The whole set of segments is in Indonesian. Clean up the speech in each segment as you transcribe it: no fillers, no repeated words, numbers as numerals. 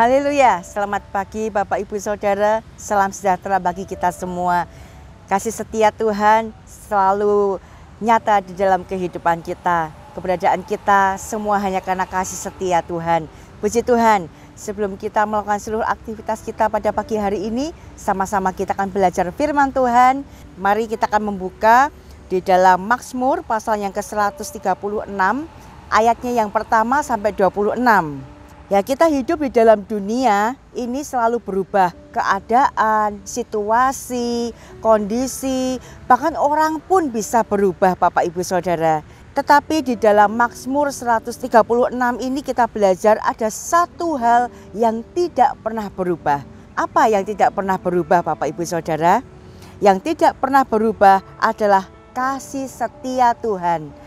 Haleluya, selamat pagi Bapak Ibu Saudara, salam sejahtera bagi kita semua. Kasih setia Tuhan selalu nyata di dalam kehidupan kita. Keberadaan kita semua hanya karena kasih setia Tuhan. Puji Tuhan, sebelum kita melakukan seluruh aktivitas kita pada pagi hari ini, sama-sama kita akan belajar firman Tuhan. Mari kita akan membuka di dalam Mazmur pasal yang ke-136, ayatnya yang pertama sampai 26. Ya, kita hidup di dalam dunia ini selalu berubah. Keadaan, situasi, kondisi, bahkan orang pun bisa berubah Bapak Ibu Saudara. Tetapi di dalam Mazmur 136 ini kita belajar ada satu hal yang tidak pernah berubah. Apa yang tidak pernah berubah Bapak Ibu Saudara? Yang tidak pernah berubah adalah kasih setia Tuhan.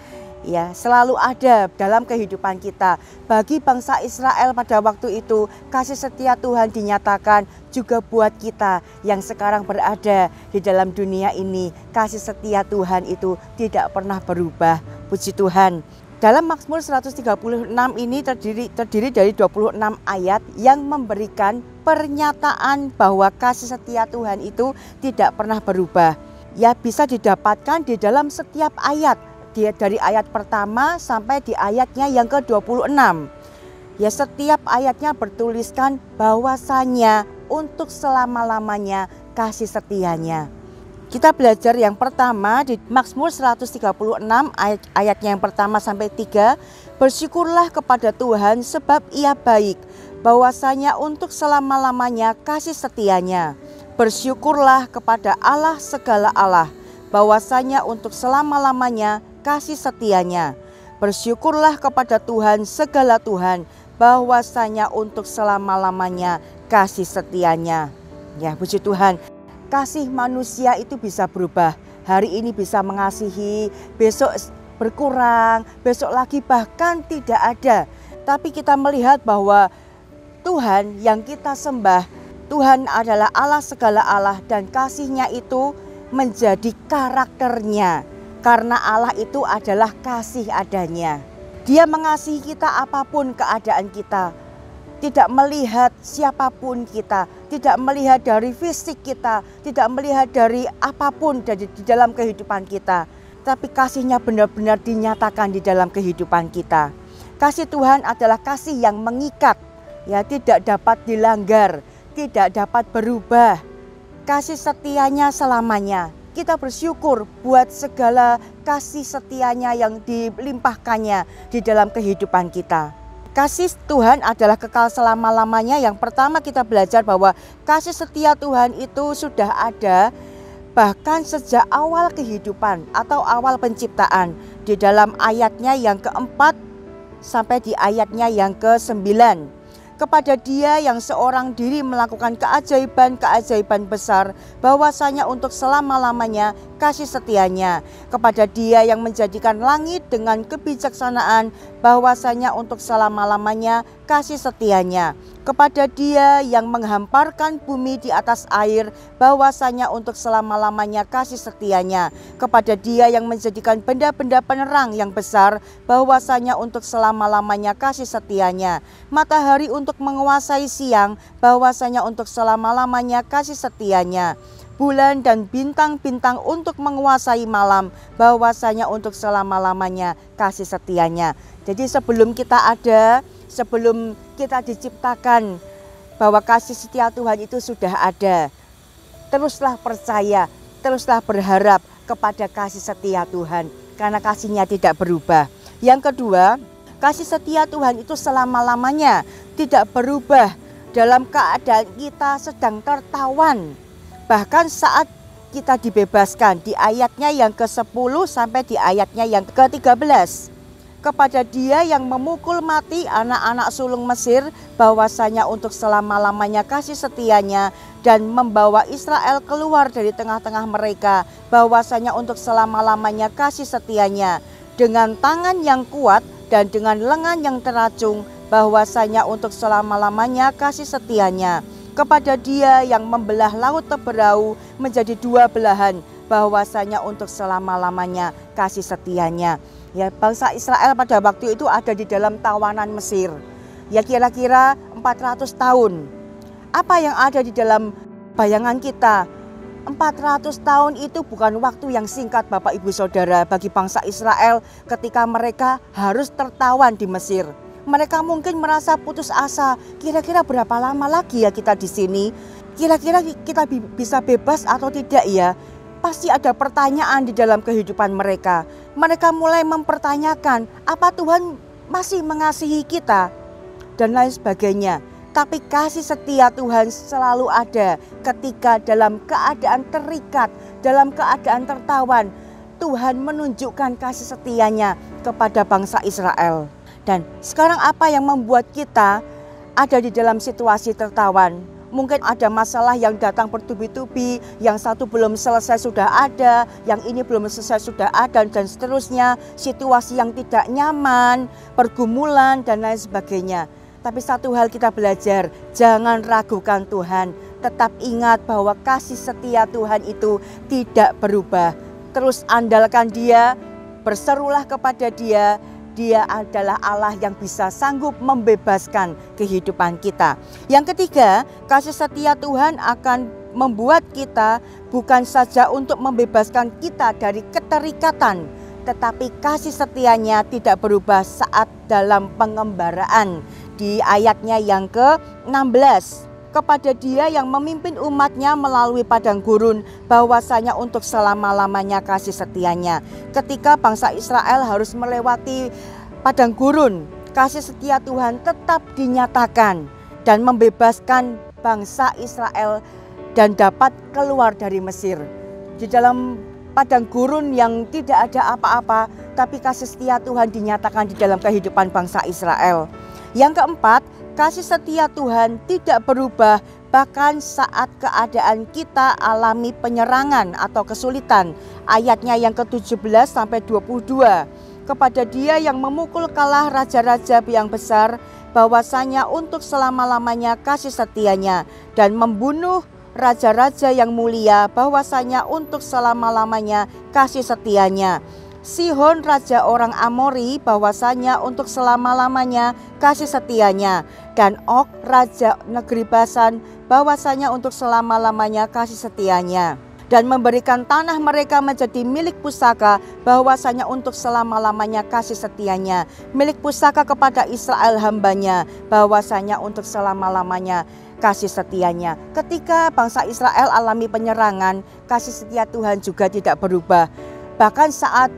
Ya, selalu ada dalam kehidupan kita. Bagi bangsa Israel pada waktu itu, kasih setia Tuhan dinyatakan juga buat kita yang sekarang berada di dalam dunia ini. Kasih setia Tuhan itu tidak pernah berubah. Puji Tuhan. Dalam Mazmur 136 ini terdiri dari 26 ayat yang memberikan pernyataan bahwa kasih setia Tuhan itu tidak pernah berubah. Ya, bisa didapatkan di dalam setiap ayat. Dari ayat pertama sampai di ayatnya yang ke-26. Ya, setiap ayatnya bertuliskan bahwasanya untuk selama-lamanya kasih setianya. Kita belajar yang pertama di Mazmur 136 ayatnya yang pertama sampai 3. Bersyukurlah kepada Tuhan sebab Ia baik, bahwasanya untuk selama-lamanya kasih setianya. Bersyukurlah kepada Allah segala Allah, bahwasanya untuk selama-lamanya kasih setianya. Bersyukurlah kepada Tuhan segala Tuhan, bahwasanya untuk selama-lamanya kasih setianya. Ya, puji Tuhan. Kasih manusia itu bisa berubah. Hari ini bisa mengasihi, besok berkurang, besok lagi bahkan tidak ada. Tapi kita melihat bahwa Tuhan yang kita sembah, Tuhan adalah Allah segala Allah, dan kasihnya itu menjadi karakternya. Karena Allah itu adalah kasih adanya. Dia mengasihi kita apapun keadaan kita. Tidak melihat siapapun kita. Tidak melihat dari fisik kita. Tidak melihat dari apapun di dalam kehidupan kita. Tapi kasihnya benar-benar dinyatakan di dalam kehidupan kita. Kasih Tuhan adalah kasih yang mengikat. Ya, tidak dapat dilanggar. Tidak dapat berubah. Kasih setianya selamanya. Kita bersyukur buat segala kasih setianya yang dilimpahkannya di dalam kehidupan kita. Kasih Tuhan adalah kekal selama-lamanya. Yang pertama kita belajar bahwa kasih setia Tuhan itu sudah ada bahkan sejak awal kehidupan atau awal penciptaan. Di dalam ayatnya yang keempat sampai di ayatnya yang ke-9. Kepada Dia yang seorang diri melakukan keajaiban-keajaiban besar, bahwasanya untuk selama-lamanya kasih setianya. Kepada Dia yang menjadikan langit dengan kebijaksanaan, bahwasanya untuk selama-lamanya kasih setianya. Kepada Dia yang menghamparkan bumi di atas air, bahwasanya untuk selama-lamanya kasih setianya. Kepada Dia yang menjadikan benda-benda penerang yang besar, bahwasanya untuk selama-lamanya kasih setianya. Matahari untuk menguasai siang, bahwasanya untuk selama-lamanya kasih setianya. Bulan dan bintang-bintang untuk menguasai malam, bahwasanya untuk selama-lamanya kasih setianya. Jadi sebelum kita ada, sebelum kita diciptakan, bahwa kasih setia Tuhan itu sudah ada. Teruslah percaya, teruslah berharap kepada kasih setia Tuhan, karena kasihnya tidak berubah. Yang kedua, kasih setia Tuhan itu selama-lamanya tidak berubah dalam keadaan kita sedang tertawan. Bahkan saat kita dibebaskan, di ayatnya yang ke-10 sampai di ayatnya yang ke-13. Kepada Dia yang memukul mati anak-anak sulung Mesir, bahwasanya untuk selama-lamanya kasih setianya, dan membawa Israel keluar dari tengah-tengah mereka, bahwasanya untuk selama-lamanya kasih setianya. Dengan tangan yang kuat dan dengan lengan yang teracung, bahwasanya untuk selama-lamanya kasih setianya. Kepada Dia yang membelah laut Teberau menjadi dua belahan, bahwasanya untuk selama-lamanya kasih setianya. Ya, bangsa Israel pada waktu itu ada di dalam tawanan Mesir. Ya, kira-kira 1400 tahun. Apa yang ada di dalam bayangan kita? 400 tahun itu bukan waktu yang singkat Bapak Ibu Saudara bagi bangsa Israel ketika mereka harus tertawan di Mesir. Mereka mungkin merasa putus asa, kira-kira berapa lama lagi ya kita di sini? Kira-kira kita bisa bebas atau tidak ya? Pasti ada pertanyaan di dalam kehidupan mereka. Mereka mulai mempertanyakan, apa Tuhan masih mengasihi kita? Dan lain sebagainya. Tapi kasih setia Tuhan selalu ada ketika dalam keadaan terikat, dalam keadaan tertawan. Tuhan menunjukkan kasih setianya kepada bangsa Israel. Dan sekarang apa yang membuat kita ada di dalam situasi tertawan? Mungkin ada masalah yang datang bertubi-tubi, yang satu belum selesai sudah ada, yang ini belum selesai sudah ada, dan seterusnya. Situasi yang tidak nyaman, pergumulan, dan lain sebagainya. Tapi satu hal kita belajar, jangan ragukan Tuhan. Tetap ingat bahwa kasih setia Tuhan itu tidak berubah. Terus andalkan Dia, berserulah kepada Dia. Dia adalah Allah yang bisa sanggup membebaskan kehidupan kita. Yang ketiga, kasih setia Tuhan akan membuat kita bukan saja untuk membebaskan kita dari keterikatan, tetapi kasih setianya tidak berubah saat dalam pengembaraan. Di ayatnya yang ke-16, kepada Dia yang memimpin umatnya melalui padang gurun, bahwasanya untuk selama-lamanya kasih setianya. Ketika bangsa Israel harus melewati padang gurun, kasih setia Tuhan tetap dinyatakan dan membebaskan bangsa Israel dan dapat keluar dari Mesir. Di dalam padang gurun yang tidak ada apa-apa, tapi kasih setia Tuhan dinyatakan di dalam kehidupan bangsa Israel. Yang keempat, kasih setia Tuhan tidak berubah bahkan saat keadaan kita alami penyerangan atau kesulitan. Ayatnya yang ke-17 sampai 22. Kepada Dia yang memukul kalah raja-raja yang besar, bahwasanya untuk selama-lamanya kasih setianya, dan membunuh raja-raja yang mulia, bahwasanya untuk selama-lamanya kasih setianya. Sihon raja orang Amori, bahwasanya untuk selama-lamanya kasih setianya, dan Og raja negeri Basan, bahwasanya untuk selama-lamanya kasih setianya, dan memberikan tanah mereka menjadi milik pusaka, bahwasanya untuk selama-lamanya kasih setianya, milik pusaka kepada Israel hambanya, bahwasanya untuk selama-lamanya kasih setianya. Ketika bangsa Israel alami penyerangan, kasih setia Tuhan juga tidak berubah. Bahkan saat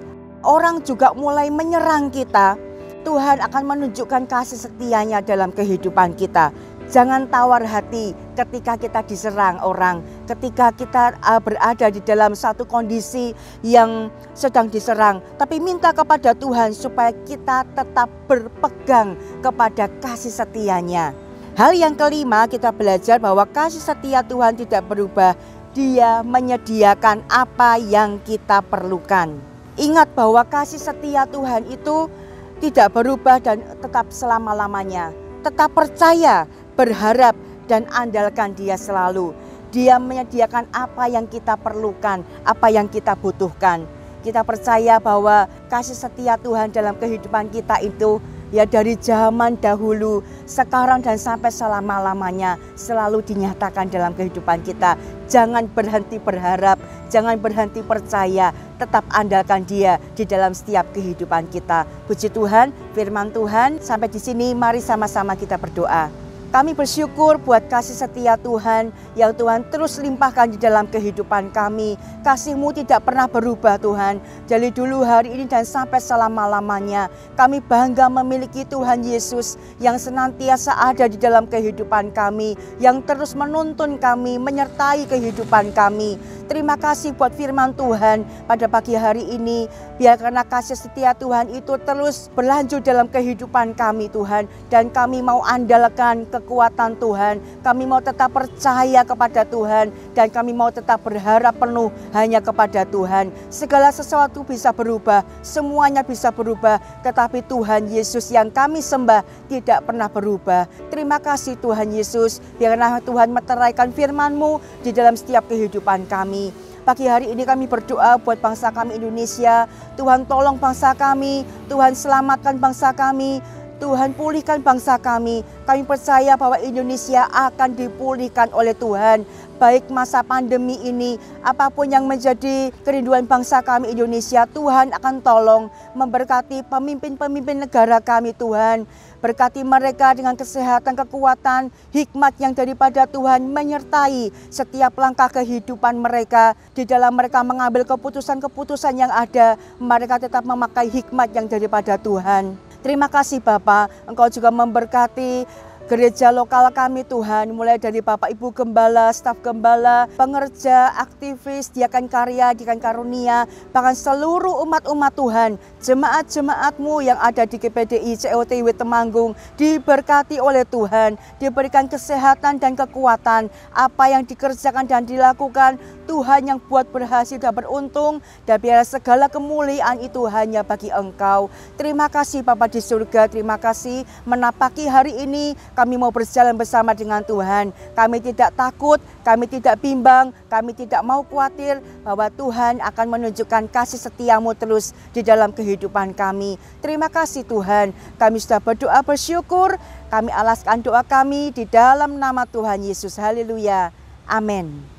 orang juga mulai menyerang kita, Tuhan akan menunjukkan kasih setianya dalam kehidupan kita. Jangan tawar hati ketika kita diserang orang, ketika kita berada di dalam satu kondisi yang sedang diserang. Tapi minta kepada Tuhan supaya kita tetap berpegang kepada kasih setianya. Hal yang kelima, kita belajar bahwa kasih setia Tuhan tidak berubah. Dia menyediakan apa yang kita perlukan. Ingat bahwa kasih setia Tuhan itu tidak berubah dan tetap selama-lamanya. Tetap percaya, berharap, dan andalkan Dia selalu. Dia menyediakan apa yang kita perlukan, apa yang kita butuhkan. Kita percaya bahwa kasih setia Tuhan dalam kehidupan kita itu ya dari zaman dahulu, sekarang dan sampai selama-lamanya selalu dinyatakan dalam kehidupan kita. Jangan berhenti berharap, jangan berhenti percaya, tetap andalkan Dia di dalam setiap kehidupan kita. Puji Tuhan, firman Tuhan sampai di sini, mari sama-sama kita berdoa. Kami bersyukur buat kasih setia Tuhan yang Tuhan terus limpahkan di dalam kehidupan kami. Kasih-Mu tidak pernah berubah Tuhan. Dari dulu, hari ini, dan sampai selama-lamanya. Kami bangga memiliki Tuhan Yesus yang senantiasa ada di dalam kehidupan kami. Yang terus menuntun kami, menyertai kehidupan kami. Terima kasih buat firman Tuhan pada pagi hari ini. Biar karena kasih setia Tuhan itu terus berlanjut dalam kehidupan kami Tuhan. Dan kami mau andalkan kekuatan Tuhan. Kami mau tetap percaya kepada Tuhan. Dan kami mau tetap berharap penuh hanya kepada Tuhan. Segala sesuatu bisa berubah. Semuanya bisa berubah. Tetapi Tuhan Yesus yang kami sembah tidak pernah berubah. Terima kasih Tuhan Yesus. Biarlah Tuhan meteraikan firman-Mu di dalam setiap kehidupan kami. Pagi hari ini kami berdoa buat bangsa kami Indonesia. Tuhan tolong bangsa kami, Tuhan selamatkan bangsa kami. Tuhan, pulihkan bangsa kami. Kami percaya bahwa Indonesia akan dipulihkan oleh Tuhan. Baik masa pandemi ini, apapun yang menjadi kerinduan bangsa kami Indonesia, Tuhan akan tolong memberkati pemimpin-pemimpin negara kami Tuhan. Berkati mereka dengan kesehatan, kekuatan, hikmat yang daripada Tuhan menyertai setiap langkah kehidupan mereka. Di dalam mereka mengambil keputusan-keputusan yang ada, mereka tetap memakai hikmat yang daripada Tuhan. Terima kasih Bapak, Engkau juga memberkati gereja lokal kami Tuhan, mulai dari Bapak Ibu Gembala, staf Gembala, pengerja, aktivis, diakan karya, diakan karunia, bahkan seluruh umat-umat Tuhan, jemaat-jemaat-Mu yang ada di GPDI COTW Temanggung, diberkati oleh Tuhan, diberikan kesehatan dan kekuatan, apa yang dikerjakan dan dilakukan, Tuhan yang buat berhasil dan beruntung, dan biar segala kemuliaan itu hanya bagi Engkau. Terima kasih Bapa di surga, terima kasih menapaki hari ini, kami mau berjalan bersama dengan Tuhan. Kami tidak takut, kami tidak bimbang, kami tidak mau khawatir bahwa Tuhan akan menunjukkan kasih setia-Mu terus di dalam kehidupan kami. Terima kasih Tuhan, kami sudah berdoa bersyukur, kami alaskan doa kami di dalam nama Tuhan Yesus. Haleluya. Amin.